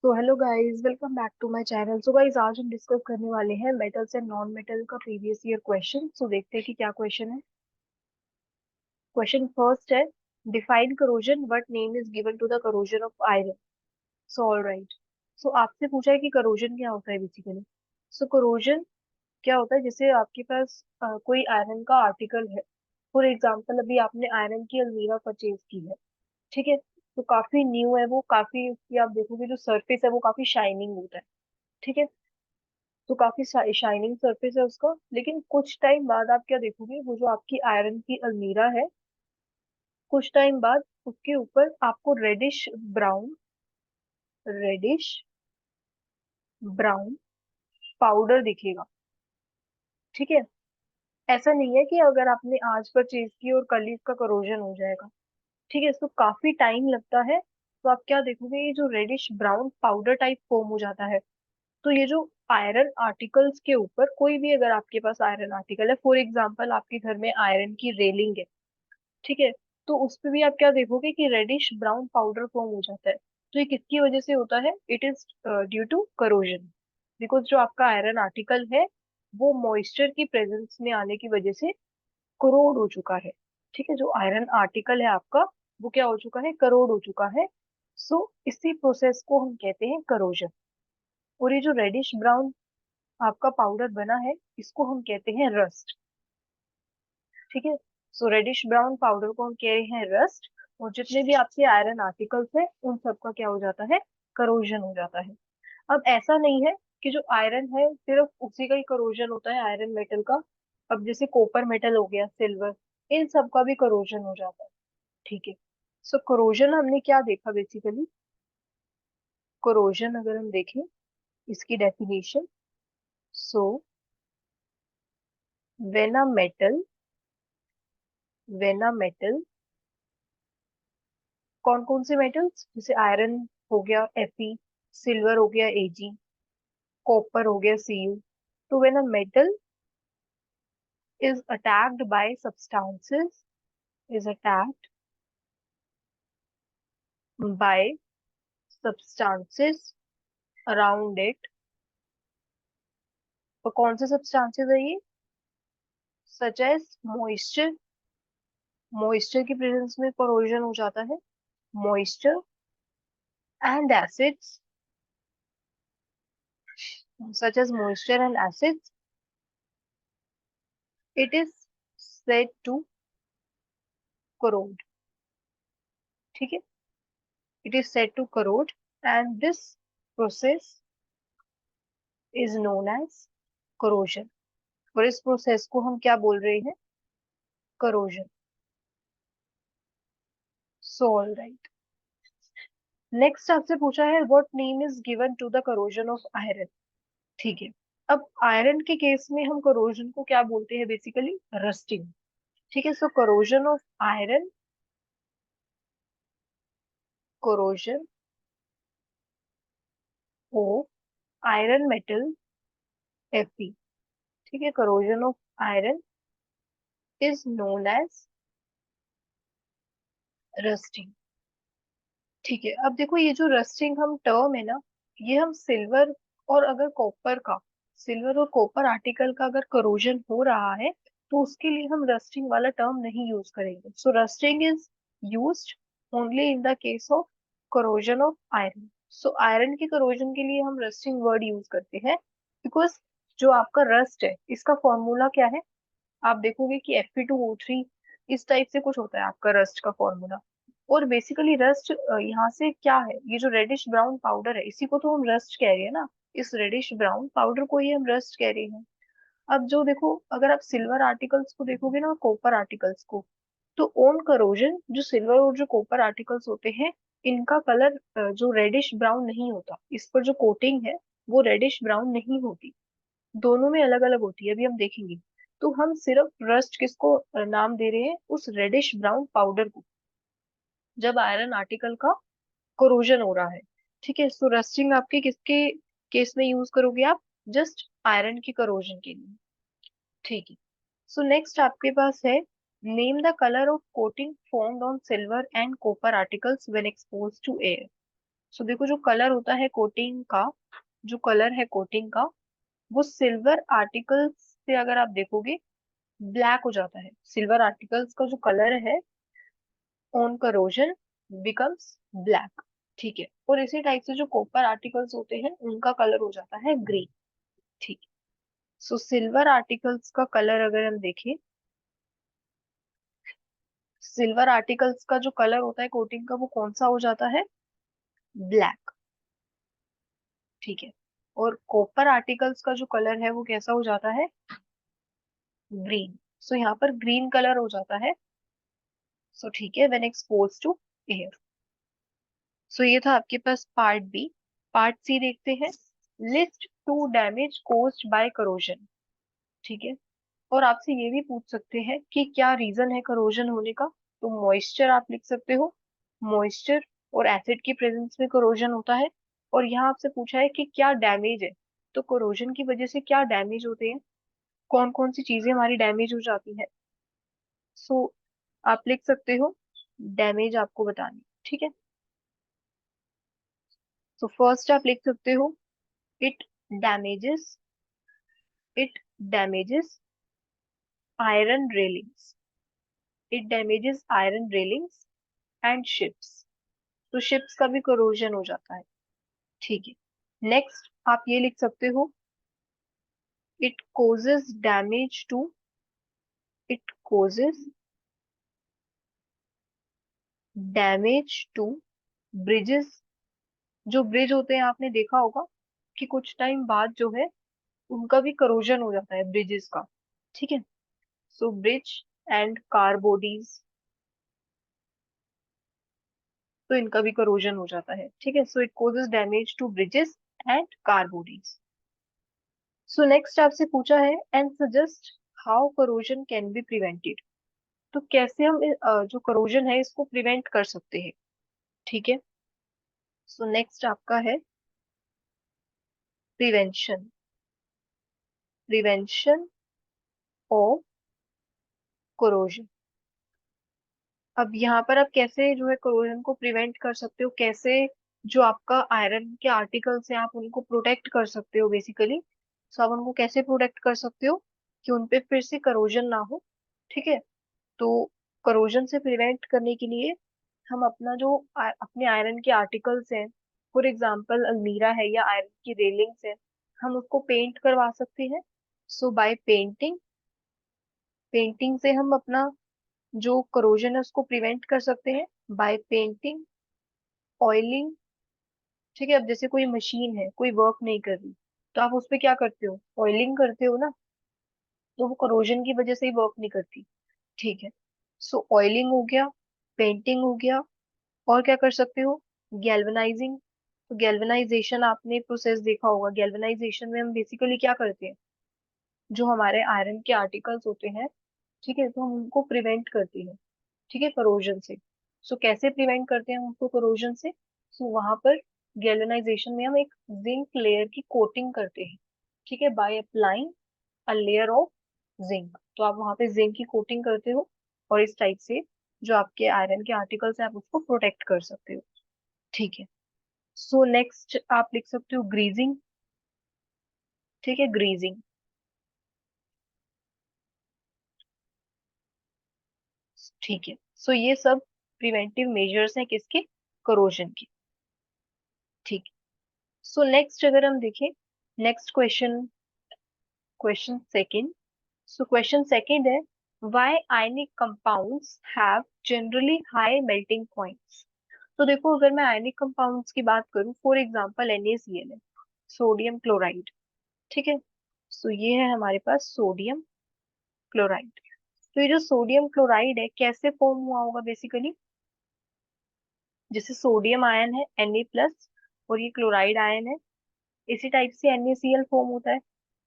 तो hello guys, welcome back to my channel. So guys, आज हम डिस्कस करने वाले हैं मेटल्स एंड नॉन मेटल का प्रीवियस ईयर क्वेश्चन। सो देखते हैं कि क्या क्वेश्चन है। क्वेश्चन फर्स्ट है, define corrosion, what name is given to the corrosion of iron. So alright, so आपसे पूछा है कि करोजन क्या होता है बेसिकली। सो करोजन क्या होता है, जैसे आपके पास कोई आयरन का आर्टिकल है। फॉर एग्जाम्पल, अभी आपने आयरन की अलमीरा परचेज की है, ठीक है। तो काफी न्यू है वो, काफी उसकी आप देखोगे जो सरफेस है वो काफी शाइनिंग होता है, ठीक है। तो काफी शाइनिंग सरफेस है उसका, लेकिन कुछ टाइम बाद आप क्या देखोगे, वो जो आपकी आयरन की अलमीरा है, कुछ टाइम बाद उसके ऊपर आपको रेडिश ब्राउन पाउडर दिखेगा, ठीक है। ऐसा नहीं है कि अगर आपने आज परचेज की और कल ही इसका करोजन हो जाएगा, ठीक है। इसको काफी टाइम लगता है। तो आप क्या देखोगे, ये जो reddish brown powder type form हो जाता है। तो ये जो आयरन आर्टिकल्स के ऊपर, कोई भी अगर आपके पास आयरन आर्टिकल है, फॉर एग्जांपल आपके घर में आयरन की रेलिंग है, ठीक है। तो उस पे भी आप क्या देखोगे कि रेडिश ब्राउन पाउडर फॉर्म हो जाता है। तो ये किसकी वजह से होता है? It is due to corrosion. Because जो आपका आयरन आर्टिकल है वो मॉइस्चर की प्रेजेंस में आने की वजह से करोड हो चुका है, ठीक है। जो आयरन आर्टिकल है आपका, वो क्या हो चुका है? करोड हो चुका है। सो इसी प्रोसेस को हम कहते हैं करोजन। और ये जो रेडिश ब्राउन आपका पाउडर बना है, इसको हम कहते हैं रस्ट, ठीक है। सो रेडिश ब्राउन पाउडर को हम कह रहे हैं रस्ट। और जितने भी आपके आयरन आर्टिकल्स हैं उन सबका क्या हो जाता है? करोजन हो जाता है। अब ऐसा नहीं है कि जो आयरन है सिर्फ उसी का ही करोजन होता है, आयरन मेटल का। अब जैसे कॉपर मेटल हो गया, सिल्वर, इन सब का भी करोजन हो जाता है, ठीक है। सो करोजन हमने क्या देखा बेसिकली? करोजन अगर हम देखें इसकी definition, so when a metal when a metal कौन कौन से मेटल्स, जैसे आयरन हो गया Fe, सिल्वर हो गया Ag, कॉपर हो गया Cu। तो when a metal is attacked by substances is attacked by substances around it. तो कौन से सब्सटेंसेस है ये? सच एज मॉइस्चर, मॉइस्चर की प्रेजेंस में करोजन हो जाता है। Moisture and acids, such as moisture and acids, it is said to corrode, ठीक है। It is said to corrode, and this process is known as corrosion। और इस process को हम क्या बोल रहे हैं? corrosion। So all right, next आपसे पूछा है what name is given to the corrosion of iron, ठीक है। अब आयरन के केस में हम corrosion को क्या बोलते हैं बेसिकली? रस्टिंग, ठीक है। So corrosion of iron, corrosion of iron metal Fe, ठीक है। corrosion of iron is known as rusting, ठीक है। अब देखो, ये जो रस्टिंग हम टर्म है ना, ये हम सिल्वर और अगर कॉपर का, सिल्वर और कॉपर आर्टिकल का अगर करोजन हो रहा है, तो उसके लिए हम रस्टिंग वाला टर्म नहीं यूज करेंगे। So rusting is used only in the case of corrosion of iron. So iron के करोजन के लिए हम रस्टिंग वर्ड यूज करते हैं, बिकॉज जो आपका रस्ट है इसका फॉर्मूला क्या है? आप देखोगे कि Fe2O3, इस टाइप से कुछ होता है आपका रस्ट का फॉर्मूला। और बेसिकली रस्ट यहाँ से क्या है, ये जो रेडिश ब्राउन पाउडर है इसी को तो हम रस्ट कह रहे हैं ना। इस रेडिश ब्राउन पाउडर को ही हम रस्ट कह रहे हैं। अब जो देखो, अगर आप सिल्वर आर्टिकल्स को देखोगे ना, कॉपर आर्टिकल्स को, तो ऑन करोजन जो सिल्वर और जो कॉपर आर्टिकल्स होते हैं, इनका कलर जो रेडिश ब्राउन नहीं होता, इस पर जो कोटिंग है वो रेडिश ब्राउन नहीं होती। दोनों में अलग अलग होती है, अभी हम देखेंगे। तो हम सिर्फ रस्ट किसको नाम दे रहे हैं? उस रेडिश ब्राउन पाउडर को, जब आयरन आर्टिकल का कोरोजन हो रहा है, ठीक है। सो रस्टिंग आपके किसके केस में यूज करोगे आप? जस्ट आयरन की करोजन के लिए, ठीक है। सो नेक्स्ट आपके पास है, name the colour of coating formed on silver and copper articles when exposed to air. So देखो जो कलर होता है कोटिंग का, जो कलर है कोटिंग का, वो सिल्वर आर्टिकल्स से अगर आप देखोगे ब्लैक हो जाता है। सिल्वर आर्टिकल्स का जो कलर है ऑन करोजन बिकम्स ब्लैक। ठीक है, और इसी टाइप से जो कॉपर आर्टिकल्स होते हैं उनका कलर हो जाता है ग्रीन। ठीक है, सो सिल्वर आर्टिकल्स का कलर अगर हम देखें, सिल्वर आर्टिकल्स का जो कलर होता है कोटिंग का वो कौन सा हो जाता है? ब्लैक। ठीक है, और कॉपर आर्टिकल्स का जो कलर है वो कैसा हो जाता है? ग्रीन। सो यहाँ पर ग्रीन कलर हो जाता है। सो ठीक है, when expose to air. So ये था आपके पास पार्ट बी। पार्ट सी देखते हैं। List to damage caused by corrosion. ठीक है, और आपसे ये भी पूछ सकते हैं कि क्या रीजन है करोजन होने का। तो मॉइस्चर आप लिख सकते हो। मॉइस्चर और एसिड की प्रेजेंस में करोजन होता है। और यहाँ आपसे पूछा है कि क्या डैमेज है, तो करोजन की वजह से क्या डैमेज होते हैं, कौन कौन सी चीजें हमारी डैमेज हो जाती है। सो आप लिख सकते हो डैमेज आपको बतानी। ठीक है, सो फर्स्ट आप लिख सकते हो it damages, it damages iron railings, it damages iron railings and ships. तो शिप्स का भी करोजन हो जाता है। ठीक है, नेक्स्ट आप ये लिख सकते हो it causes damage to, it causes damage to bridges. जो ब्रिज होते हैं आपने देखा होगा कि कुछ टाइम बाद जो है उनका भी करोजन हो जाता है ब्रिजेस का। ठीक है, so bridge and car bodies, तो इनका भी करोजन हो जाता है। ठीक है, so it causes damage to bridges and car bodies. So next आपसे पूछा है and suggest how corrosion can be prevented. तो कैसे हम जो करोजन है इसको प्रिवेंट कर सकते हैं। ठीक है, सो नेक्स्ट आपका है प्रिवेंशन, प्रिवेंशन ऑफ करोजन। अब यहाँ पर आप कैसे जो है करोजन को प्रिवेंट कर सकते हो, कैसे जो आपका आयरन के आर्टिकल्स हैं आप उनको प्रोटेक्ट कर सकते हो बेसिकली। सो आप उनको कैसे प्रोटेक्ट कर सकते हो कि उनपे फिर से करोजन ना हो। ठीक है, तो करोजन से प्रिवेंट करने के लिए हम अपना जो अपने आयरन के आर्टिकल्स हैं, फॉर एग्जांपल अलमीरा है या आयरन की रेलिंग्स है, हम उसको पेंट करवा सकते हैं। सो बाय पेंटिंग, पेंटिंग से हम अपना जो करोजन है उसको प्रिवेंट कर सकते हैं बाय पेंटिंग, ऑयलिंग। ठीक है, अब जैसे कोई मशीन है कोई वर्क नहीं कर रही, तो आप उस पे क्या करते हो? ऑयलिंग करते हो ना, तो वो करोजन की वजह से ही वर्क नहीं करती। ठीक है, सो ऑयलिंग हो गया, पेंटिंग हो गया, और क्या कर सकते हो? गैल्वेनाइजिंग। तो गैल्वेनाइजेशन आपने प्रोसेस देखा होगा। गैल्वेनाइजेशन में हम बेसिकली क्या करते हैं, जो हमारे आयरन के आर्टिकल्स होते हैं, ठीक है, तो हम उनको प्रिवेंट करते हैं। ठीक है, करोजन से। सो कैसे प्रिवेंट करते हैं हम उसको करोजन से? सो वहां पर गैल्वेनाइजेशन में हम एक जिंक लेयर की कोटिंग करते हैं। ठीक है, by applying a layer of zinc. तो आप वहां पे जिंक की कोटिंग करते हो, और इस टाइप से जो आपके आयरन के आर्टिकल्स हैं आप उसको प्रोटेक्ट कर सकते हो। ठीक है, सो नेक्स्ट आप लिख सकते हो ग्रीजिंग। ठीक है, ग्रीजिंग। ठीक है, सो ये सब प्रिवेंटिव मेजर्स हैं किसके? करोजन के। ठीक है, सो नेक्स्ट अगर हम देखें, next question, question second. So question second है why ionic compounds have generally high melting points. तो देखो अगर मैं आयनिक कंपाउंड्स की बात करूं, फॉर एग्जांपल NaCl है, सोडियम क्लोराइड। ठीक है, सो ये है हमारे पास सोडियम क्लोराइड। तो ये जो सोडियम क्लोराइड है कैसे फॉर्म हुआ होगा बेसिकली? जैसे सोडियम आयन है Na+, और ये क्लोराइड आयन है, इसी टाइप से NaCl फॉर्म होता है।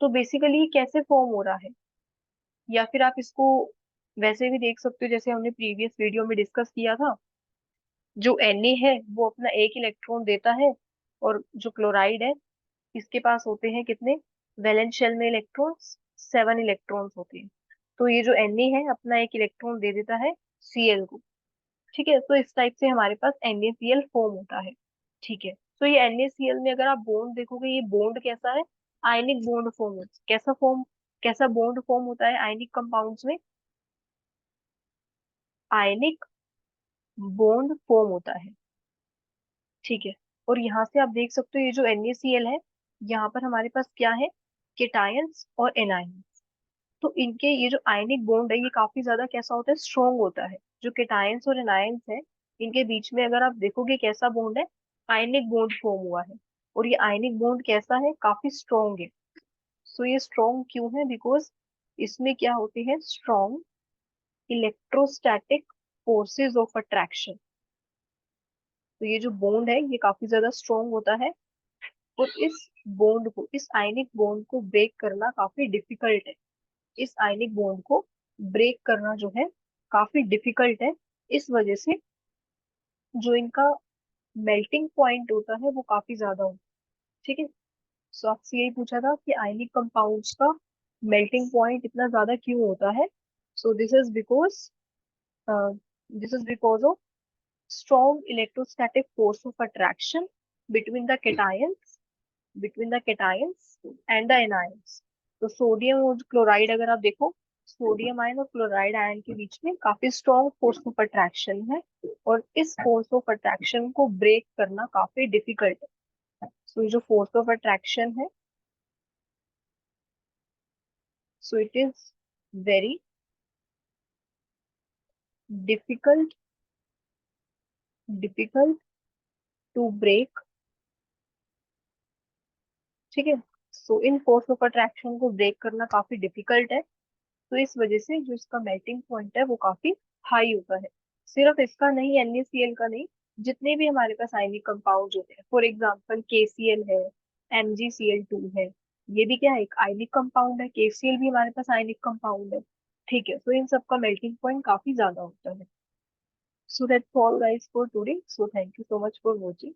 तो बेसिकली ये कैसे फॉर्म हो रहा है? या फिर आप इसको वैसे भी देख सकते हो, जैसे हमने प्रीवियस वीडियो में डिस्कस किया था, जो Na है वो अपना एक इलेक्ट्रॉन देता है, और जो क्लोराइड है इसके पास होते हैं कितने? वैलेंस शेल में इलेक्ट्रॉन्स 7 इलेक्ट्रॉन्स होते हैं। तो ये जो Na है अपना एक इलेक्ट्रॉन दे देता है Cl को। ठीक है, तो इस टाइप से हमारे पास NaCl फॉर्म होता है। ठीक है। तो ये NaCl में अगर आप बॉन्ड देखोगे, ये बॉन्ड कैसा है? आयनिक बॉन्ड फॉर्म होता है। कैसा बॉन्ड फॉर्म होता है आयनिक कंपाउंड्स में? आयनिक बॉन्ड फॉर्म होता है। ठीक है। और यहाँ से आप देख सकते हो ये जो NaCl है, यहाँ पर हमारे पास क्या है? केटायंस और एनायंस। तो इनके ये जो आयनिक बॉन्ड है, ये काफी ज्यादा कैसा होता है? स्ट्रॉन्ग होता है। जो केटायंस और एनायंस है, इनके बीच में अगर आप देखोगे कैसा बॉन्ड है? आयनिक बॉन्ड फॉर्म हुआ है। और ये आयनिक बॉन्ड कैसा है? काफी स्ट्रॉन्ग है। सो ये स्ट्रॉन्ग क्यों है? बिकॉज इसमें क्या होते हैं? Strong electrostatic forces of attraction. तो ये जो बॉन्ड है, ये काफी ज्यादा स्ट्रॉन्ग होता है। और इस आयनिक बॉन्ड को ब्रेक करना काफी डिफिकल्ट है। इस आयनिक बॉन्ड को ब्रेक करना जो है, काफी डिफिकल्ट है। इस वजह से जो इनका मेल्टिंग पॉइंट होता है, वो काफी ज्यादा होता है। ठीक है। सो आपसे यही पूछा था कि आयनिक कंपाउंड्स का मेल्टिंग पॉइंट इतना ज्यादा क्यों होता है? So this is because of strong electrostatic force of attraction between the cations and the anions। तो सोडियम और क्लोराइड अगर आप देखो, सोडियम आयन और क्लोराइड आयन के बीच में काफी स्ट्रॉन्ग फोर्स ऑफ अट्रैक्शन है। और इस फोर्स ऑफ अट्रैक्शन को ब्रेक करना काफी डिफिकल्ट है। सो ये जो फोर्स ऑफ अट्रैक्शन है, so it is very difficult difficult to break. ठीक है। सो इन फोर्स ऑफ अट्रैक्शन को ब्रेक करना काफी डिफिकल्ट है। तो इस वजह से जो इसका मेल्टिंग पॉइंट है, वो काफी हाई होता है। सिर्फ इसका नहीं, NaCl का नहीं, जितने भी हमारे पास आयनिक कंपाउंड होते हैं, फॉर एग्जांपल KCl है, MgCl2 है, ये भी क्या है? एक आयनिक कंपाउंड है। KCl भी हमारे पास आयनिक कंपाउंड है। ठीक है। तो इन सबका मेल्टिंग पॉइंट काफी ज्यादा होता है। So that's all guys for today. So thank you so much for watching.